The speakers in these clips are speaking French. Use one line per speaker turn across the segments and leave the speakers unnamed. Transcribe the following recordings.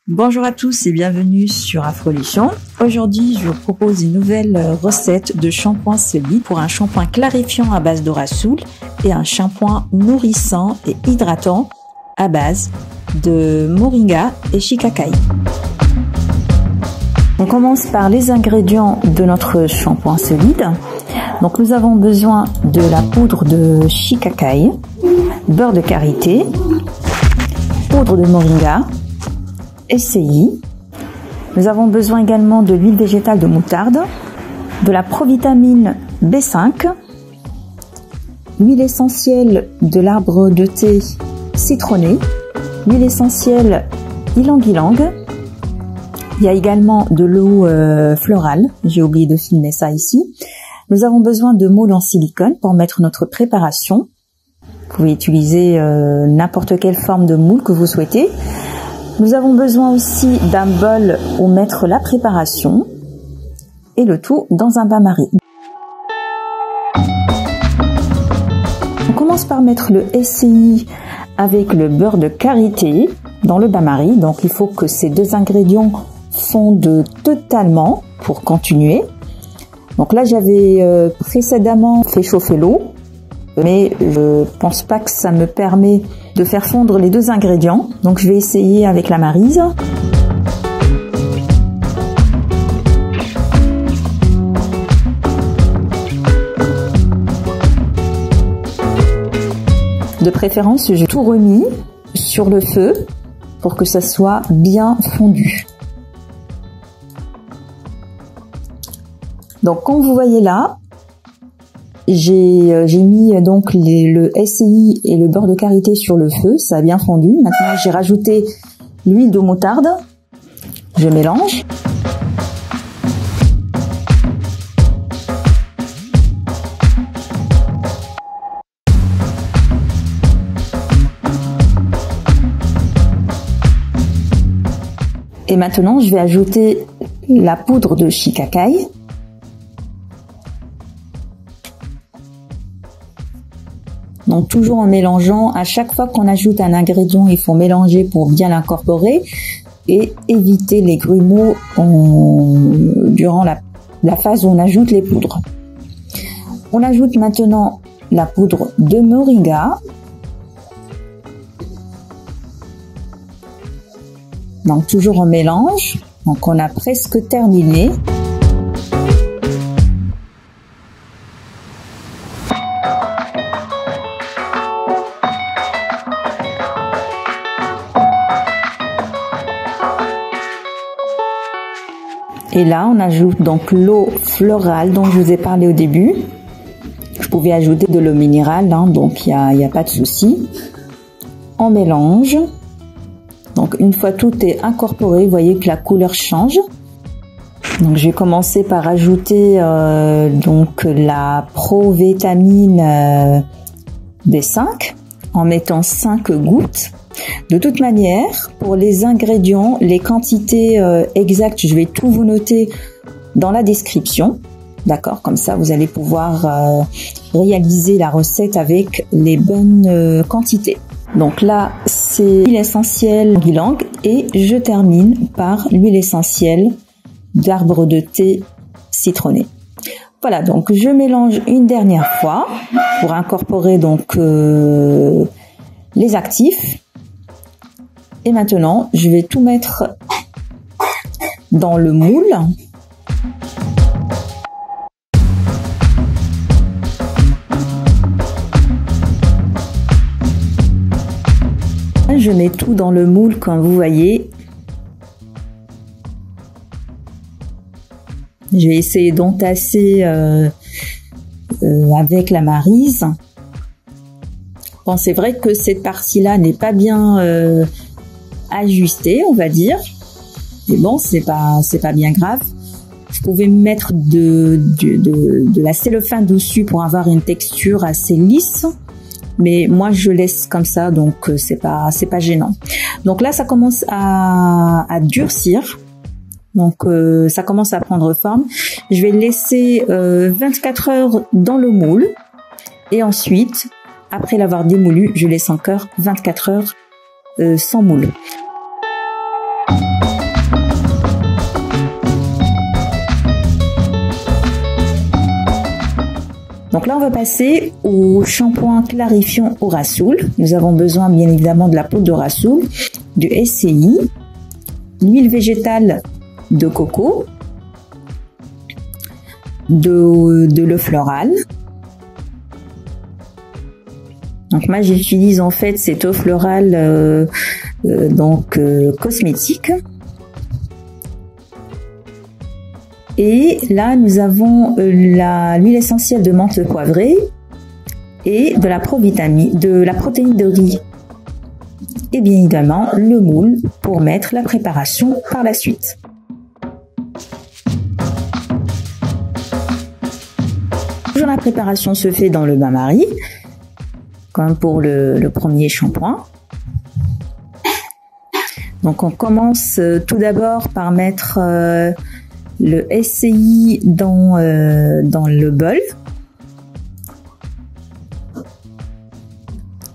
Bonjour à tous et bienvenue sur Afrolution. Aujourd'hui, je vous propose une nouvelle recette de shampoing solide pour un shampoing clarifiant à base d'Aurasool et un shampoing nourrissant et hydratant à base de moringa et shikakai. On commence par les ingrédients de notre shampoing solide. Donc nous avons besoin de la poudre de shikakai, beurre de karité, poudre de moringa, SCI. Nous avons besoin également de l'huile végétale de moutarde, de la provitamine B5, l'huile essentielle de l'arbre de thé citronné, l'huile essentielle ylang-ylang. Il y a également de l'eau florale, j'ai oublié de filmer ça ici. Nous avons besoin de moule en silicone pour mettre notre préparation. Vous pouvez utiliser n'importe quelle forme de moule que vous souhaitez. Nous avons besoin aussi d'un bol où mettre la préparation et le tout dans un bain-marie. On commence par mettre le SCI avec le beurre de karité dans le bain-marie. Donc il faut que ces deux ingrédients fondent totalement pour continuer. Donc là j'avais précédemment fait chauffer l'eau, mais je pense pas que ça me permet de faire fondre les deux ingrédients. Donc je vais essayer avec la Maryse. De préférence, j'ai tout remis sur le feu pour que ça soit bien fondu. Donc comme vous voyez là, j'ai mis donc le SCI et le beurre de karité sur le feu, ça a bien fondu. Maintenant j'ai rajouté l'huile de moutarde, je mélange. Et maintenant je vais ajouter la poudre de shikakai. Donc toujours en mélangeant, à chaque fois qu'on ajoute un ingrédient, il faut mélanger pour bien l'incorporer et éviter les grumeaux durant la phase où on ajoute les poudres. On ajoute maintenant la poudre de moringa. Donc toujours en mélange, donc on a presque terminé. Et là, on ajoute donc l'eau florale dont je vous ai parlé au début. Je pouvais ajouter de l'eau minérale, hein, donc il y a pas de souci. On mélange. Donc une fois tout est incorporé, vous voyez que la couleur change. Donc je vais commencer par ajouter donc la provitamine B5 en mettant 5 gouttes. De toute manière, pour les ingrédients, les quantités exactes, je vais tout vous noter dans la description. D'accord, comme ça vous allez pouvoir réaliser la recette avec les bonnes quantités. Donc là, c'est l'huile essentielle ylang et je termine par l'huile essentielle d'arbre de thé citronné. Voilà, donc je mélange une dernière fois pour incorporer donc les actifs. Et maintenant, je vais tout mettre dans le moule. Je mets tout dans le moule comme vous voyez. Je vais essayer d'entasser avec la Maryse. Bon, c'est vrai que cette partie-là n'est pas bien ajustée, on va dire. Mais bon, c'est pas bien grave. Je pouvais mettre de la cellophane dessus pour avoir une texture assez lisse. Mais moi je laisse comme ça, donc c'est pas gênant. Donc là ça commence à durcir, donc ça commence à prendre forme. Je vais le laisser 24 heures dans le moule et ensuite après l'avoir démoulu je laisse encore 24 heures sans moule. Donc là, on va passer au shampoing clarifiant au Rassoul. Nous avons besoin bien évidemment de la poudre de Rassoul, du SCI, l'huile végétale de coco, de l'eau florale. Donc moi, j'utilise en fait cette eau florale cosmétique. Et là, nous avons l'huile essentielle de menthe poivrée et de la protéine de riz. Et bien évidemment, le moule pour mettre la préparation par la suite. Toujours la préparation se fait dans le bain-marie, comme pour le premier shampoing. Donc on commence tout d'abord par mettre le SCI dans le bol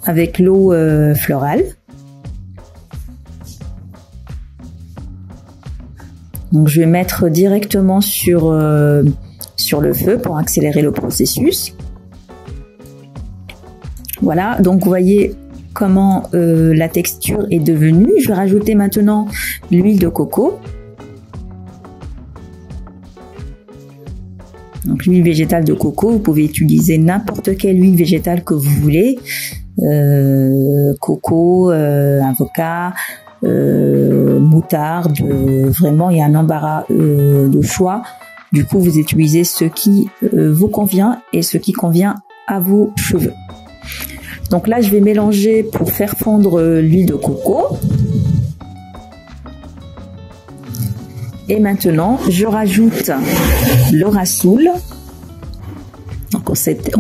avec l'eau florale. Donc je vais mettre directement sur le feu pour accélérer le processus. Voilà, donc vous voyez comment la texture est devenue. Je vais rajouter maintenant l'huile de coco. Donc l'huile végétale de coco, vous pouvez utiliser n'importe quelle huile végétale que vous voulez. Coco, avocat, moutarde, vraiment il y a un embarras de choix. Du coup vous utilisez ce qui vous convient et ce qui convient à vos cheveux. Donc là je vais mélanger pour faire fondre l'huile de coco. Et maintenant, je rajoute le Rassoul. Donc on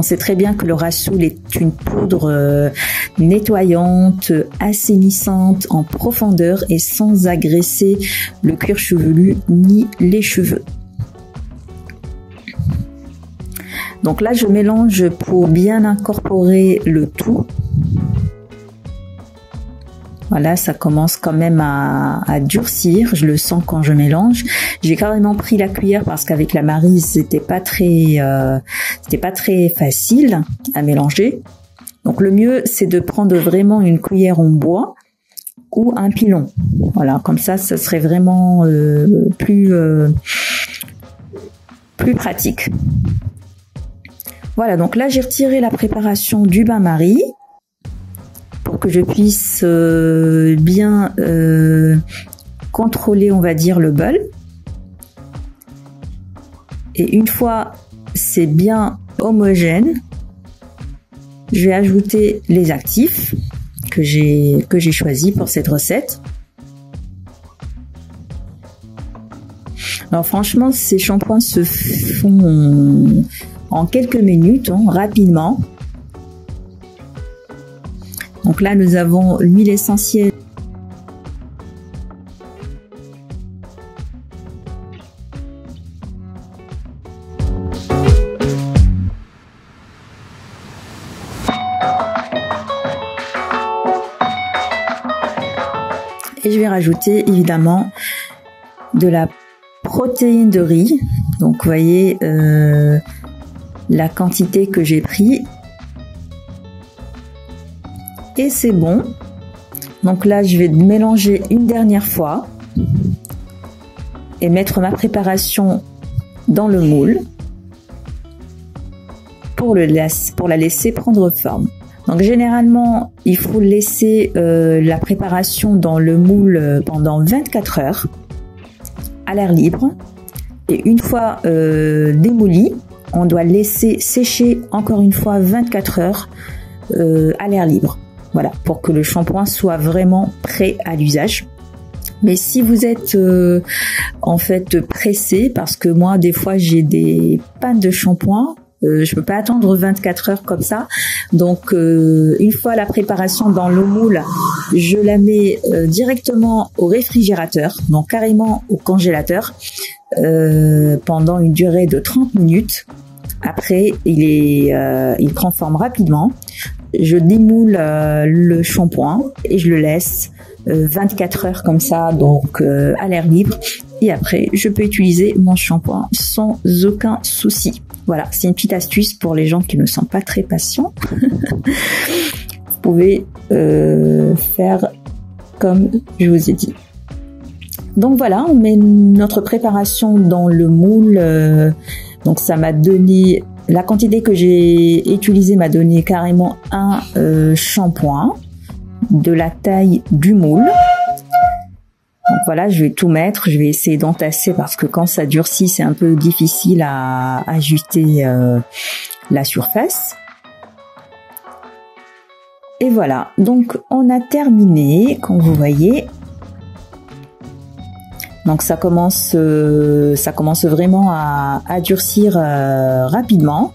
sait très bien que le Rassoul est une poudre nettoyante, assainissante en profondeur et sans agresser le cuir chevelu ni les cheveux. Donc là, je mélange pour bien incorporer le tout. Voilà, ça commence quand même à durcir. Je le sens quand je mélange. J'ai carrément pris la cuillère parce qu'avec la Maryse, c'était pas très facile à mélanger. Donc le mieux, c'est de prendre vraiment une cuillère en bois ou un pilon. Voilà, comme ça serait vraiment plus pratique. Voilà, donc là, j'ai retiré la préparation du bain-marie pour que je puisse bien contrôler, on va dire, le bol. Et une fois c'est bien homogène, je vais ajouter les actifs que j'ai choisis pour cette recette. Alors franchement, ces shampoings se font en quelques minutes, rapidement. Donc là, nous avons l'huile essentielle. Et je vais rajouter évidemment de la protéine de riz. Donc vous voyez la quantité que j'ai pris. Et c'est bon. Donc là, je vais mélanger une dernière fois et mettre ma préparation dans le moule pour la laisser prendre forme. Donc généralement, il faut laisser la préparation dans le moule pendant 24 heures à l'air libre. Et une fois démouli, on doit laisser sécher encore une fois 24 heures à l'air libre. Voilà, pour que le shampoing soit vraiment prêt à l'usage. Mais si vous êtes en fait pressé, parce que moi des fois j'ai des pannes de shampoing, je peux pas attendre 24 heures comme ça. Donc une fois la préparation dans le moule, je la mets directement au réfrigérateur, donc carrément au congélateur, pendant une durée de 30 minutes. Après, il prend forme rapidement. Je démoule le shampoing et je le laisse 24 heures comme ça, donc à l'air libre. et après je peux utiliser mon shampoing sans aucun souci. Voilà, c'est une petite astuce pour les gens qui ne sont pas très patients. Vous pouvez faire comme je vous ai dit. Donc voilà, on met notre préparation dans le moule. Donc ça m'a donné, la quantité que j'ai utilisée m'a donné carrément un shampoing de la taille du moule. Donc voilà, je vais tout mettre, je vais essayer d'entasser parce que quand ça durcit, c'est un peu difficile à ajuster la surface. Et voilà, donc on a terminé, comme vous voyez. Donc ça commence vraiment à durcir rapidement.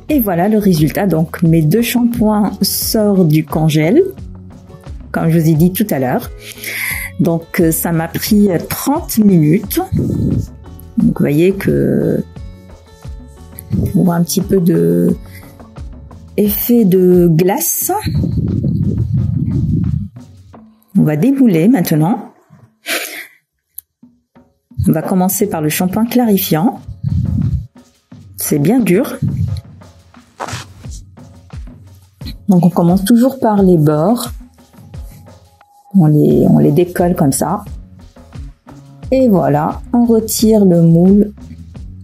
Et voilà le résultat. Donc mes deux shampoings sortent du congèle, comme je vous ai dit tout à l'heure. Donc ça m'a pris 30 minutes. Donc vous voyez que on voit un petit peu de effet de glace. On va débouler maintenant. On va commencer par le shampoing clarifiant. C'est bien dur. Donc on commence toujours par les bords. On les décolle comme ça. Et voilà, on retire le moule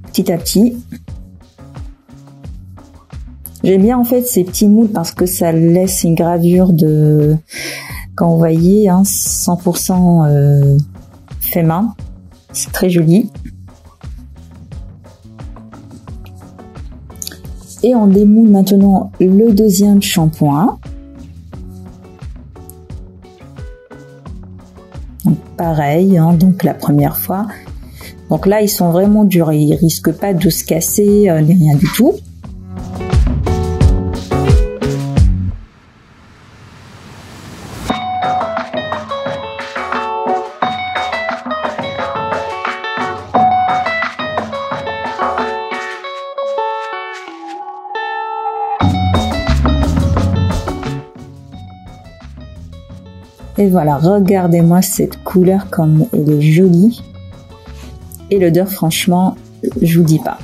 petit à petit. J'aime bien en fait ces petits moules parce que ça laisse une gravure de, quand vous voyez, hein, 100% fait main. C'est très joli. Et on démoule maintenant le deuxième shampoing. Donc pareil, hein, donc la première fois. Donc là, ils sont vraiment durs, ils risquent pas de se casser, ni rien du tout. Et voilà, regardez-moi cette couleur comme elle est jolie. Et l'odeur, franchement, je vous dis pas.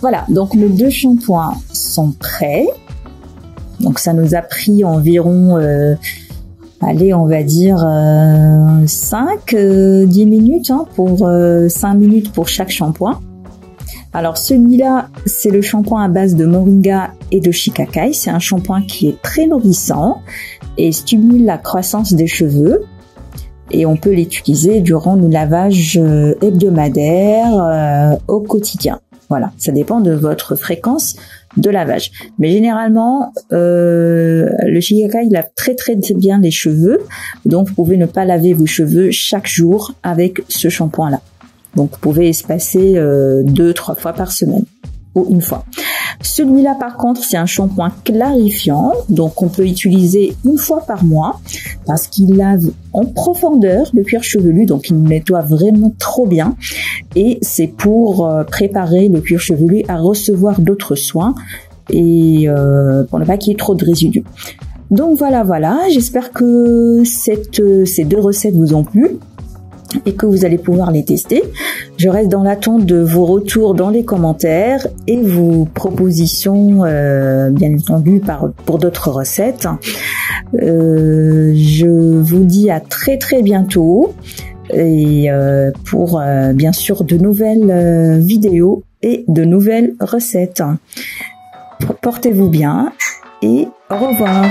Voilà, donc nos deux shampoings sont prêts. Donc ça nous a pris environ, allez, on va dire 5-10 minutes, hein, pour 5 minutes pour chaque shampoing. Alors celui-là, c'est le shampoing à base de moringa et de shikakai. C'est un shampoing qui est très nourrissant et stimule la croissance des cheveux. Et on peut l'utiliser durant le lavage hebdomadaire au quotidien. Voilà, ça dépend de votre fréquence de lavage. Mais généralement, le shikakai, il lave très bien les cheveux. Donc vous pouvez ne pas laver vos cheveux chaque jour avec ce shampoing-là. Donc vous pouvez espacer 2-3 fois par semaine ou une fois. Celui-là par contre, c'est un shampoing clarifiant, donc on peut utiliser une fois par mois parce qu'il lave en profondeur le cuir chevelu, donc il nettoie vraiment trop bien et c'est pour préparer le cuir chevelu à recevoir d'autres soins et pour ne pas qu'il y ait trop de résidus. Donc voilà, j'espère que ces deux recettes vous ont plu et que vous allez pouvoir les tester. Je reste dans l'attente de vos retours dans les commentaires et vos propositions, bien entendu, pour d'autres recettes. Je vous dis à très bientôt et pour bien sûr de nouvelles vidéos et de nouvelles recettes. Portez-vous bien et au revoir.